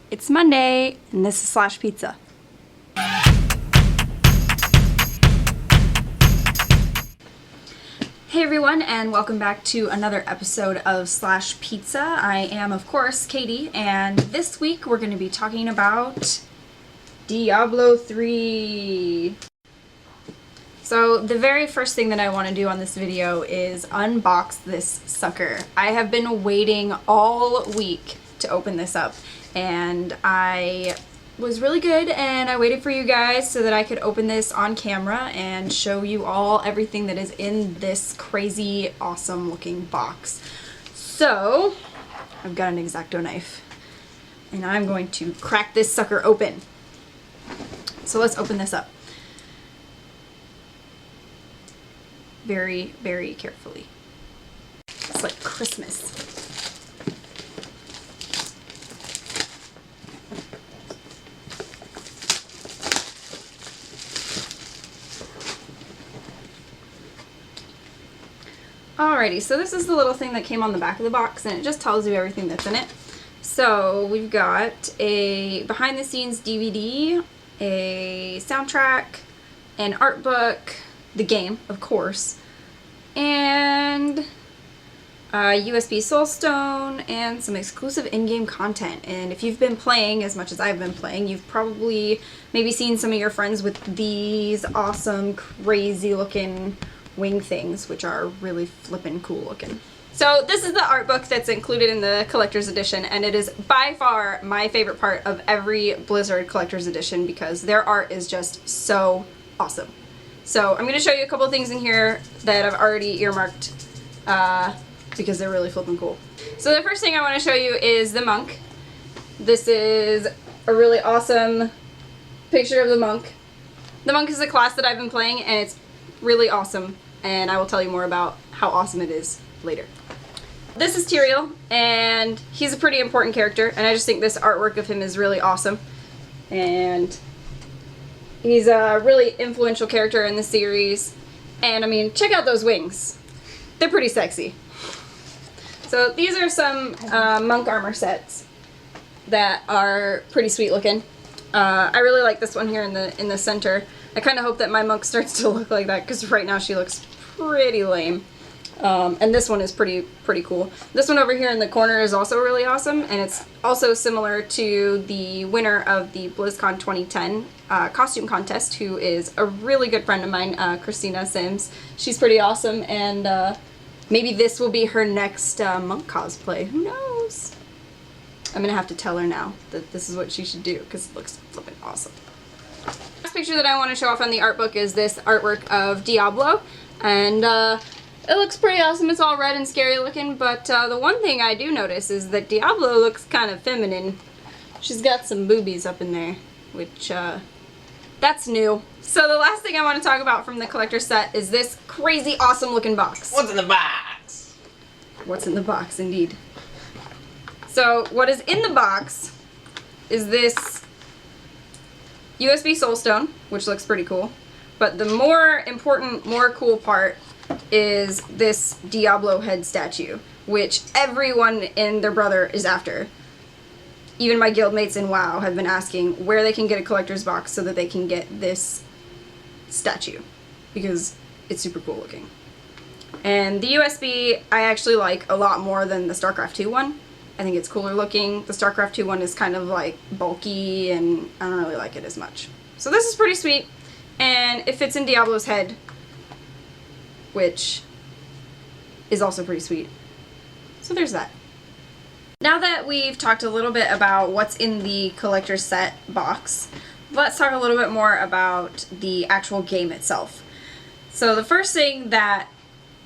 It's Monday, and this is Slash Pizza. Hey everyone, and welcome back to another episode of Slash Pizza. I am, of course, Katie, and this week we're going to be talking about Diablo 3. So the very first thing that I want to do on this video is unbox this sucker. I have been waiting all week to open this up, and I was really good and I waited for you guys so that I could open this on camera and show you all everything that is in this crazy awesome looking box. So I've got an X-Acto knife and I'm going to crack this sucker open. So let's open this up very, very carefully. It's like Christmas. Alrighty, so this is the little thing that came on the back of the box, and it just tells you everything that's in it. So we've got a behind the scenes DVD, a soundtrack, an art book, the game, of course, and a USB Soul Stone, and some exclusive in-game content. And if you've been playing as much as I've been playing, you've probably maybe seen some of your friends with these awesome, crazy looking wing things, which are really flippin' cool looking. So this is the art book that's included in the Collector's Edition, and it is by far my favorite part of every Blizzard Collector's Edition because their art is just so awesome. So I'm going to show you a couple of things in here that I've already earmarked because they're really flippin' cool. So the first thing I want to show you is the monk. This is a really awesome picture of the monk. The monk is a class that I've been playing, and it's really awesome, and I will tell you more about how awesome it is later. This is Tyrael, and he's a pretty important character, and I just think this artwork of him is really awesome. And he's a really influential character in the series, and I mean, check out those wings. They're pretty sexy. So these are some monk armor sets that are pretty sweet looking. I really like this one here in the center. I kind of hope that my monk starts to look like that because right now she looks pretty lame. And this one is pretty cool. This one over here in the corner is also really awesome, and it's also similar to the winner of the BlizzCon 2010 costume contest, who is a really good friend of mine, Christina Sims. She's pretty awesome, and maybe this will be her next monk cosplay. Who knows? I'm gonna have to tell her now that this is what she should do because it looks flippin' awesome. The last picture that I want to show off on the art book is this artwork of Diablo, and it looks pretty awesome. It's all red and scary looking, but the one thing I do notice is that Diablo looks kind of feminine. She's got some boobies up in there, which that's new. So the last thing I want to talk about from the collector set is this crazy awesome looking box. What's in the box? What's in the box, indeed. So what is in the box is this USB Soul Stone, which looks pretty cool. But the more important, more cool part is this Diablo head statue, which everyone and their brother is after. Even my guildmates in WoW have been asking where they can get a collector's box so that they can get this statue, because it's super cool looking. And the USB I actually like a lot more than the StarCraft 2 one. I think it's cooler looking. The StarCraft 2 one is kind of like bulky, and I don't really like it as much. So this is pretty sweet, and it fits in Diablo's head, which is also pretty sweet. So there's that. Now that we've talked a little bit about what's in the collector's set box, let's talk a little bit more about the actual game itself. So the first thing that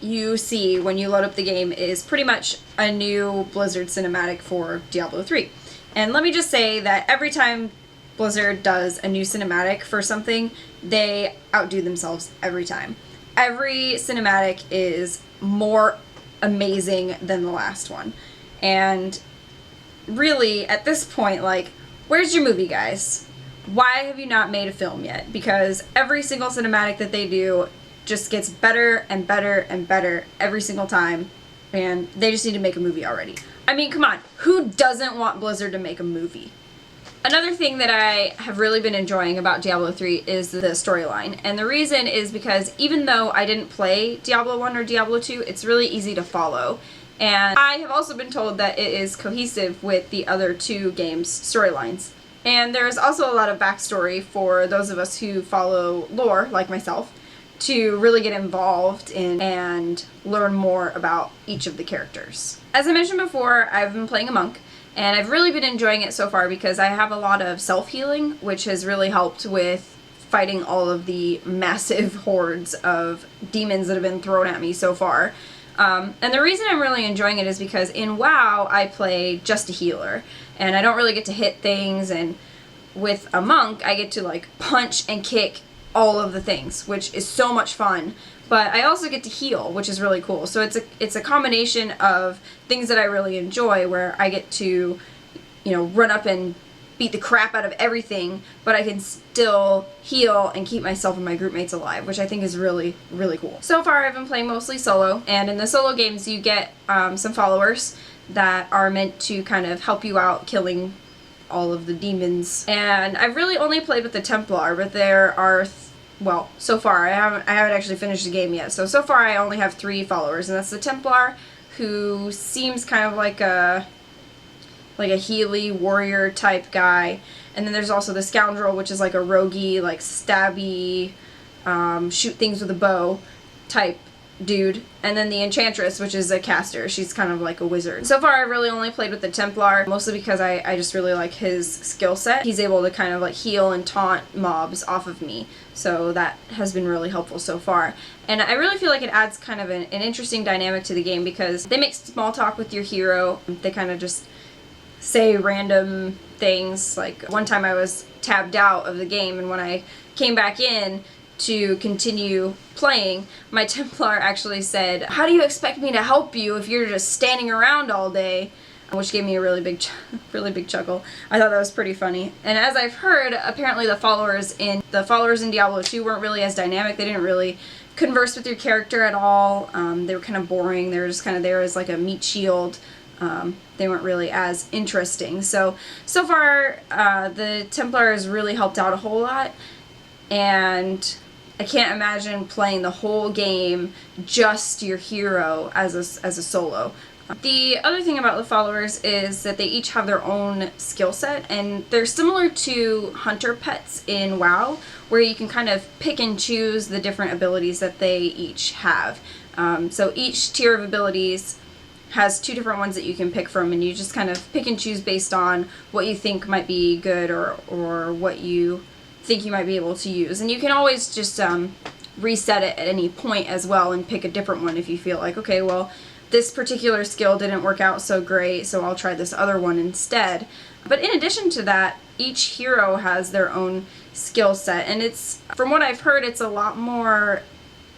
you see when you load up the game is pretty much a new Blizzard cinematic for Diablo 3. And let me just say that every time Blizzard does a new cinematic for something, they outdo themselves every time. Every cinematic is more amazing than the last one. And really, at this point, like, where's your movie, guys? Why have you not made a film yet? Because every single cinematic that they do just gets better and better and better every single time, and they just need to make a movie already. I mean, come on, who doesn't want Blizzard to make a movie? Another thing that I have really been enjoying about Diablo 3 is the storyline. And the reason is because even though I didn't play Diablo 1 or Diablo 2, it's really easy to follow. And I have also been told that it is cohesive with the other two games' storylines. And there's also a lot of backstory for those of us who follow lore, like myself, to really get involved in and learn more about each of the characters. As I mentioned before, I've been playing a monk, and I've really been enjoying it so far because I have a lot of self-healing, which has really helped with fighting all of the massive hordes of demons that have been thrown at me so far. And the reason I'm really enjoying it is because in WoW, I play just a healer, and I don't really get to hit things, and with a monk, I get to like punch and kick all of the things, which is so much fun. But I also get to heal, which is really cool. So it's a combination of things that I really enjoy, where I get to, you know, run up and beat the crap out of everything, but I can still heal and keep myself and my group mates alive, which I think is really, really cool. So far I've been playing mostly solo, and in the solo games you get some followers that are meant to kind of help you out killing all of the demons. And I've really only played with the Templar, but there are well, so far I haven't actually finished the game yet. So far I only have 3 followers, and that's the Templar, who seems kind of like a Healy warrior type guy, and then there's also the Scoundrel, which is like a roguey, like stabby, shoot things with a bow type dude, and then the Enchantress, which is a caster. She's kind of like a wizard. So far I've really only played with the Templar, mostly because I just really like his skill set. He's able to kind of like heal and taunt mobs off of me, so that has been really helpful so far. And I really feel like it adds kind of an interesting dynamic to the game, because they make small talk with your hero. They kind of just say random things. Like one time I was tabbed out of the game, and when I came back in to continue playing, my Templar actually said, "How do you expect me to help you if you're just standing around all day?" Which gave me a really big chuckle. I thought that was pretty funny. And as I've heard, apparently the followers in Diablo 2 weren't really as dynamic. They didn't really converse with your character at all. They were kind of boring. They were just kind of there as like a meat shield. They weren't really as interesting. So far, the Templar has really helped out a whole lot, and I can't imagine playing the whole game just your hero as a solo. The other thing about the followers is that they each have their own skill set, and they're similar to hunter pets in WoW, where you can kind of pick and choose the different abilities that they each have. So each tier of abilities has 2 different ones that you can pick from, and you just kind of pick and choose based on what you think might be good, or what you think you might be able to use. And you can always just reset it at any point as well and pick a different one if you feel like, okay, well, this particular skill didn't work out so great, so I'll try this other one instead. But in addition to that, each hero has their own skill set, and it's, from what I've heard, it's a lot more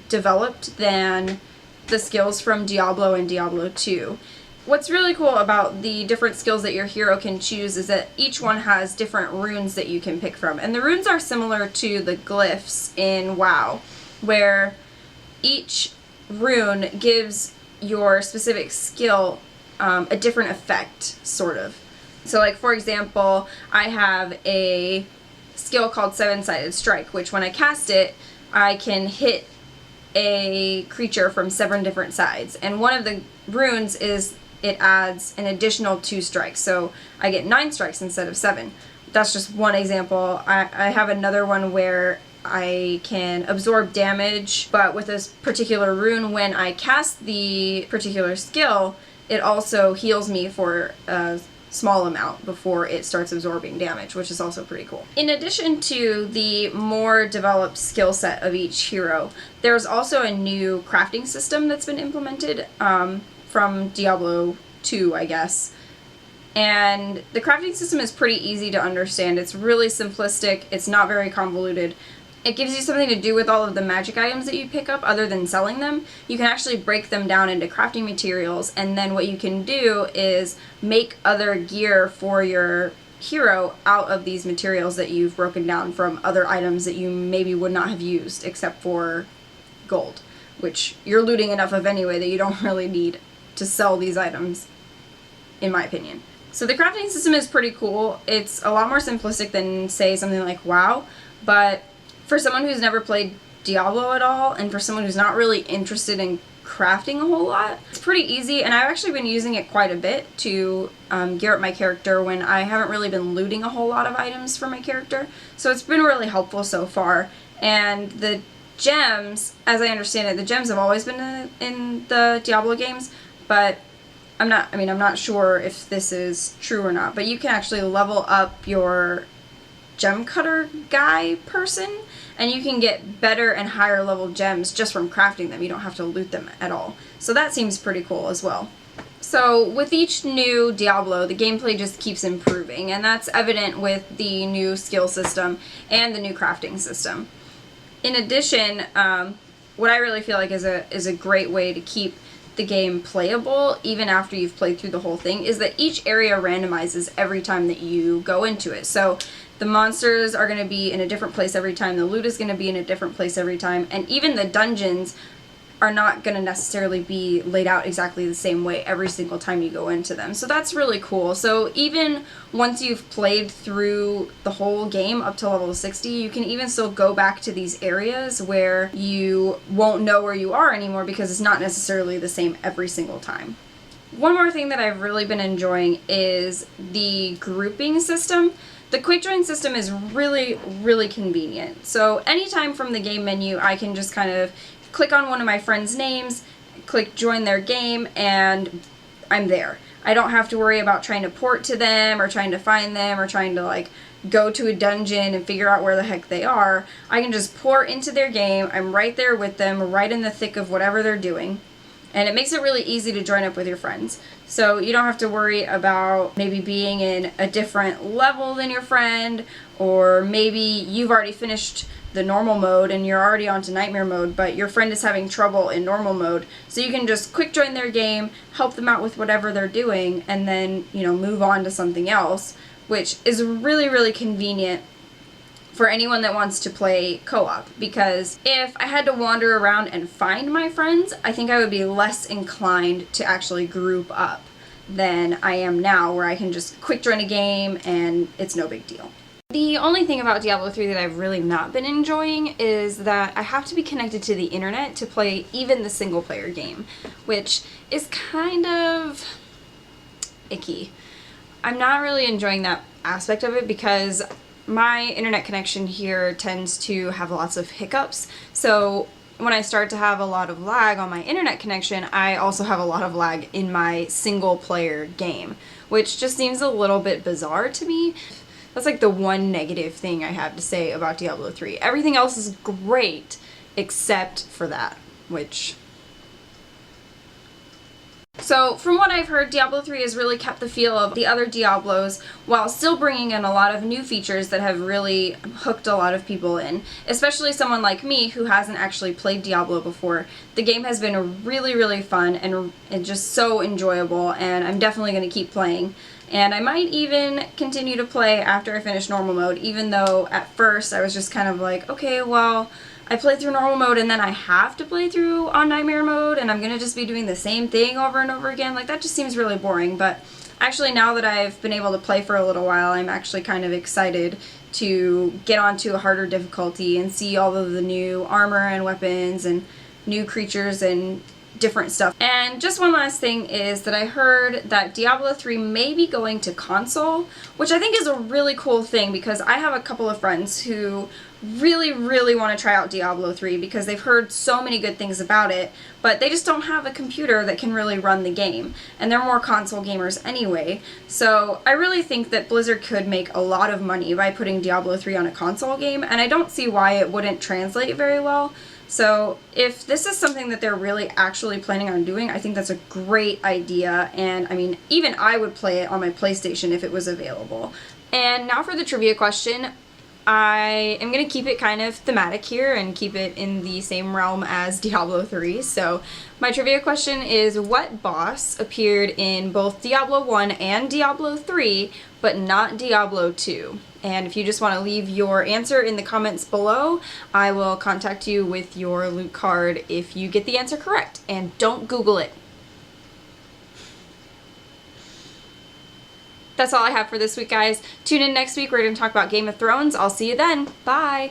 developed than the skills from Diablo and Diablo 2. What's really cool about the different skills that your hero can choose is that each one has different runes that you can pick from. And the runes are similar to the glyphs in WoW, where each rune gives your specific skill a different effect, sort of. So like, for example, I have a skill called Seven-Sided Strike, which when I cast it, I can hit a creature from 7 different sides. And one of the runes is it adds an additional 2 strikes, so I get 9 strikes instead of 7. That's just one example. I have another one where I can absorb damage, but with this particular rune, when I cast the particular skill, it also heals me for a small amount before it starts absorbing damage, which is also pretty cool. In addition to the more developed skill set of each hero, there's also a new crafting system that's been implemented from Diablo 2, I guess. And the crafting system is pretty easy to understand. It's really simplistic. It's not very convoluted. It gives you something to do with all of the magic items that you pick up other than selling them. You can actually break them down into crafting materials, and then what you can do is make other gear for your hero out of these materials that you've broken down from other items that you maybe would not have used except for gold, which you're looting enough of anyway that you don't really need to sell these items, in my opinion. So the crafting system is pretty cool. It's a lot more simplistic than, say, something like WoW, but for someone who's never played Diablo at all, and for someone who's not really interested in crafting a whole lot, it's pretty easy, and I've actually been using it quite a bit to gear up my character when I haven't really been looting a whole lot of items for my character. So it's been really helpful so far. And the gems, as I understand it, the gems have always been in the Diablo games, but I'm not sure if this is true or not, but you can actually level up your gem cutter guy person, and you can get better and higher level gems just from crafting them. You don't have to loot them at all. So that seems pretty cool as well. So with each new Diablo, the gameplay just keeps improving, and that's evident with the new skill system and the new crafting system. In addition, what I really feel like is a great way to keep the game playable even after you've played through the whole thing is that each area randomizes every time that you go into it. So the monsters are going to be in a different place every time, the loot is going to be in a different place every time, and even the dungeons are not going to necessarily be laid out exactly the same way every single time you go into them. So that's really cool. So even once you've played through the whole game up to level 60, you can even still go back to these areas where you won't know where you are anymore because it's not necessarily the same every single time. One more thing that I've really been enjoying is the grouping system. The quick join system is really, really convenient. So anytime from the game menu, I can just kind of click on one of my friends' names, click join their game, and I'm there. I don't have to worry about trying to port to them or trying to find them or trying to like go to a dungeon and figure out where the heck they are. I can just port into their game. I'm right there with them, right in the thick of whatever they're doing. And it makes it really easy to join up with your friends. So you don't have to worry about maybe being in a different level than your friend, or maybe you've already finished the normal mode and you're already onto nightmare mode, but your friend is having trouble in normal mode. So you can just quick join their game, help them out with whatever they're doing, and then, move on to something else, which is really, really convenient for anyone that wants to play co-op, because if I had to wander around and find my friends, I think I would be less inclined to actually group up than I am now, where I can just quick join a game and it's no big deal. The only thing about Diablo 3 that I've really not been enjoying is that I have to be connected to the internet to play even the single player game, which is kind of icky. I'm not really enjoying that aspect of it because my internet connection here tends to have lots of hiccups. So when I start to have a lot of lag on my internet connection, I also have a lot of lag in my single player game, which just seems a little bit bizarre to me. That's like the one negative thing I have to say about Diablo 3. Everything else is great except for that, which... So from what I've heard, Diablo 3 has really kept the feel of the other Diablos while still bringing in a lot of new features that have really hooked a lot of people in. Especially someone like me who hasn't actually played Diablo before. The game has been really, really fun and just so enjoyable, and I'm definitely going to keep playing. And I might even continue to play after I finish normal mode, even though at first I was just kind of like, okay, well, I played through normal mode and then I have to play through on nightmare mode and I'm going to just be doing the same thing over and over again. Like, that just seems really boring. But actually, now that I've been able to play for a little while, I'm actually kind of excited to get onto a harder difficulty and see all of the new armor and weapons and new creatures and different stuff. And just one last thing is that I heard that Diablo 3 may be going to console, which I think is a really cool thing because I have a couple of friends who really, really want to try out Diablo 3 because they've heard so many good things about it, but they just don't have a computer that can really run the game, and they're more console gamers anyway. So I really think that Blizzard could make a lot of money by putting Diablo 3 on a console game, and I don't see why it wouldn't translate very well. So if this is something that they're really actually planning on doing, I think that's a great idea, and I mean, even I would play it on my PlayStation if it was available. And now for the trivia question. I am going to keep it kind of thematic here and keep it in the same realm as Diablo 3. So my trivia question is, what boss appeared in both Diablo 1 and Diablo 3, but not Diablo 2? And if you just want to leave your answer in the comments below, I will contact you with your loot card if you get the answer correct. And don't Google it. That's all I have for this week, guys. Tune in next week. We're going to talk about Game of Thrones. I'll see you then. Bye.